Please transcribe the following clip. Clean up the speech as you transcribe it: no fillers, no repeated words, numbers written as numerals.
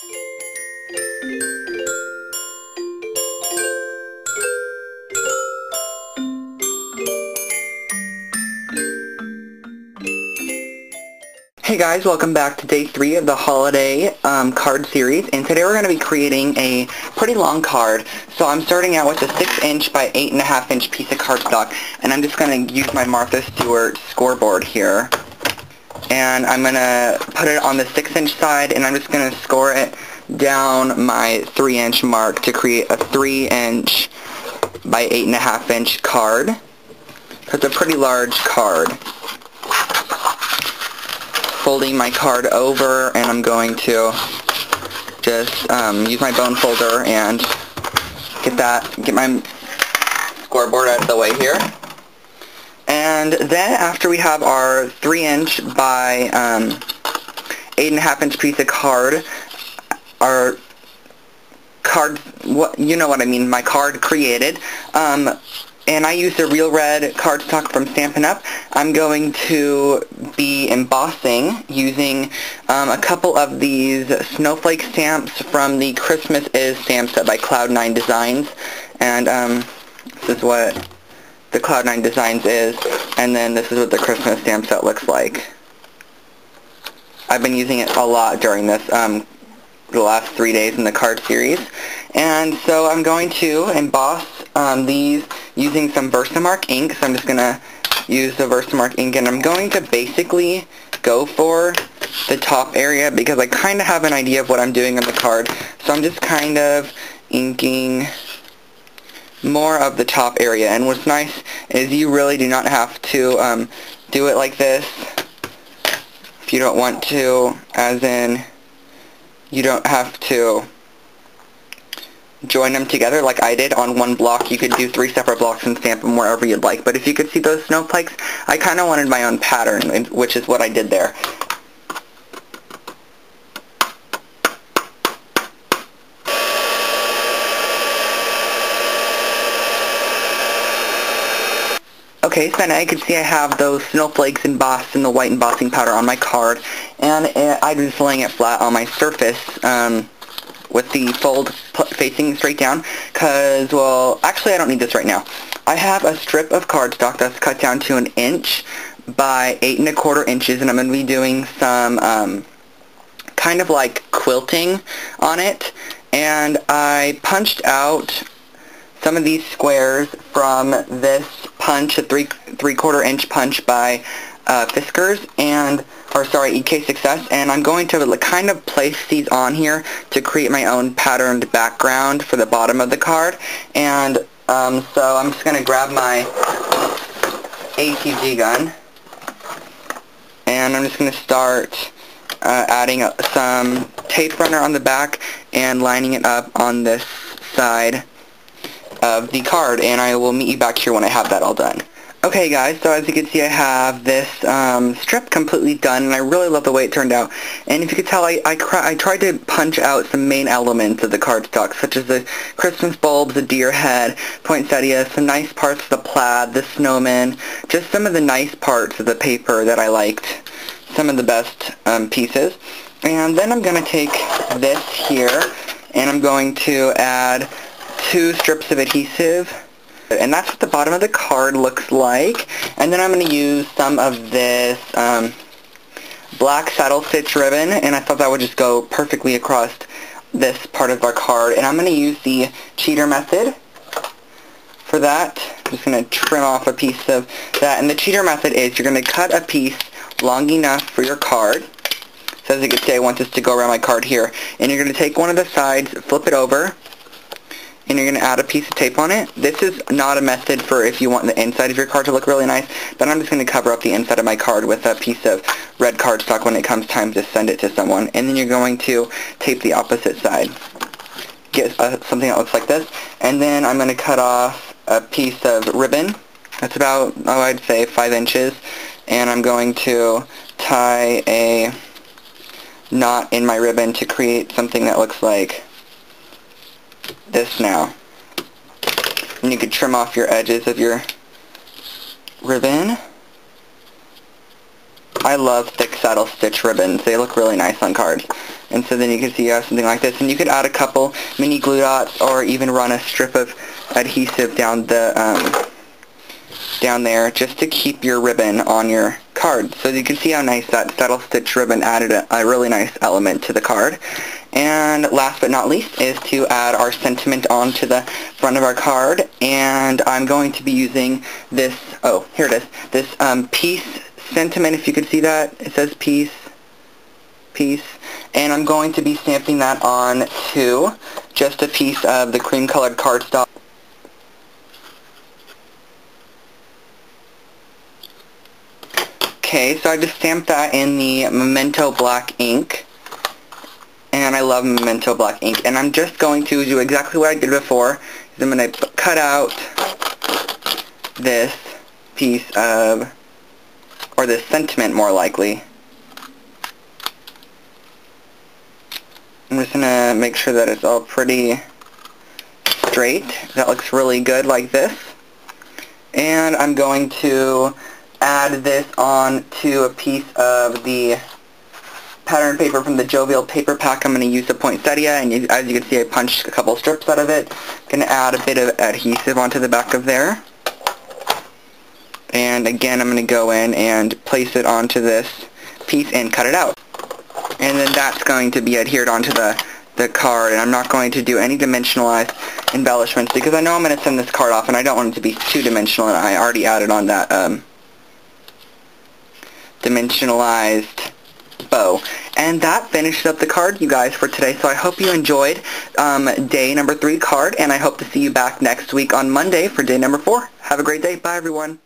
Hey guys, welcome back to day 3 of the holiday card series, and today we're going to be creating a pretty long card. So I'm starting out with a 6" by 8.5" piece of cardstock, and I'm just going to use my Martha Stewart scoreboard here. And I'm going to put it on the 6" side, and I'm just going to score it down my 3" mark to create a 3" by 8.5" card. So it's a pretty large card. Folding my card over, and I'm going to just use my bone folder and get my scoreboard out of the way here. And then after we have our 3" by 8.5" piece of card, our card, you know what I mean, my card created, and I used a Real Red cardstock from Stampin' Up. I'm going to be embossing using a couple of these snowflake stamps from the Christmas Is stamp set by Cloud9 Designs. And this is what the Cloud9 Designs is, and then this is what the Christmas stamp set looks like. I've been using it a lot during this the last 3 days in the card series. And so I'm going to emboss these using some Versamark ink. So I'm just going to use the Versamark ink, and I'm going to basically go for the top area because I kind of have an idea of what I'm doing on the card. So I'm just kind of inking more of the top area. And what's nice is you really do not have to do it like this if you don't want to, as in you don't have to join them together like I did on one block. You could do 3 separate blocks and stamp them wherever you'd like. But if you could see those snowflakes, I kind of wanted my own pattern, which is what I did there. Okay, so now you can see I have those snowflakes embossed in the white embossing powder on my card, and I'm just laying it flat on my surface with the fold facing straight down, because, well, actually I don't need this right now. I have a strip of cardstock that's cut down to 1" by 8¼ inches, and I'm going to be doing some kind of like quilting on it, and I punched out some of these squares from this punch, a 3/4 inch punch by Fiskars, EK Success, and I'm going to kind of place these on here to create my own patterned background for the bottom of the card. And so I'm just going to grab my ATG gun, and I'm just going to start adding some tape runner on the back and lining it up on this side of the card, and I will meet you back here when I have that all done. Okay guys, so as you can see I have this strip completely done, and I really love the way it turned out. And if you could tell, I tried to punch out some main elements of the cardstock, such as the Christmas bulbs, the deer head, poinsettia, some nice parts of the plaid, the snowman, just some of the nice parts of the paper that I liked, some of the best pieces. And then I'm going to take this here, and I'm going to add 2 strips of adhesive, and that's what the bottom of the card looks like. And then I'm going to use some of this black saddle stitch ribbon, and I thought that would just go perfectly across this part of our card. And I'm going to use the cheater method for that. I'm just going to trim off a piece of that, and the cheater method is you're going to cut a piece long enough for your card. So as you can see, I want this to go around my card here, and you're going to take one of the sides, flip it over, and you're going to add a piece of tape on it. This is not a method for if you want the inside of your card to look really nice, but I'm just going to cover up the inside of my card with a piece of red cardstock when it comes time to send it to someone. And then you're going to tape the opposite side. Get something that looks like this. And then I'm going to cut off a piece of ribbon. That's about, oh, I'd say 5 inches. And I'm going to tie a knot in my ribbon to create something that looks like this now. And you could trim off your edges of your ribbon. I love thick saddle stitch ribbons. They look really nice on cards. And so then you can see you have something like this. And you could add a couple mini glue dots or even run a strip of adhesive down there just to keep your ribbon on your card. So you can see how nice that saddle stitch ribbon added a really nice element to the card. And last but not least is to add our sentiment onto the front of our card. And I'm going to be using this, oh, here it is, this peace sentiment, if you can see that. It says peace. And I'm going to be stamping that on to just a piece of the cream colored cardstock. Okay, so I just stamped that in the Memento black ink. And I love Memento black ink. And I'm just going to do exactly what I did before. I'm going to cut out this piece of, or this sentiment more likely. I'm just going to make sure that it's all pretty straight. That looks really good like this. And I'm going to add this on to a piece of the pattern paper from the Jovial paper pack. I'm going to use the poinsettia, and as you can see I punched a couple strips out of it. I'm going to add a bit of adhesive onto the back of there. And again I'm going to go in and place it onto this piece and cut it out. And then that's going to be adhered onto the card, and I'm not going to do any dimensionalized embellishments because I know I'm going to send this card off and I don't want it to be two-dimensional, and I already added on that dimensionalized bow. And that finishes up the card, you guys, for today. So I hope you enjoyed day number 3 card, and I hope to see you back next week on Monday for day number 4. Have a great day. Bye, everyone.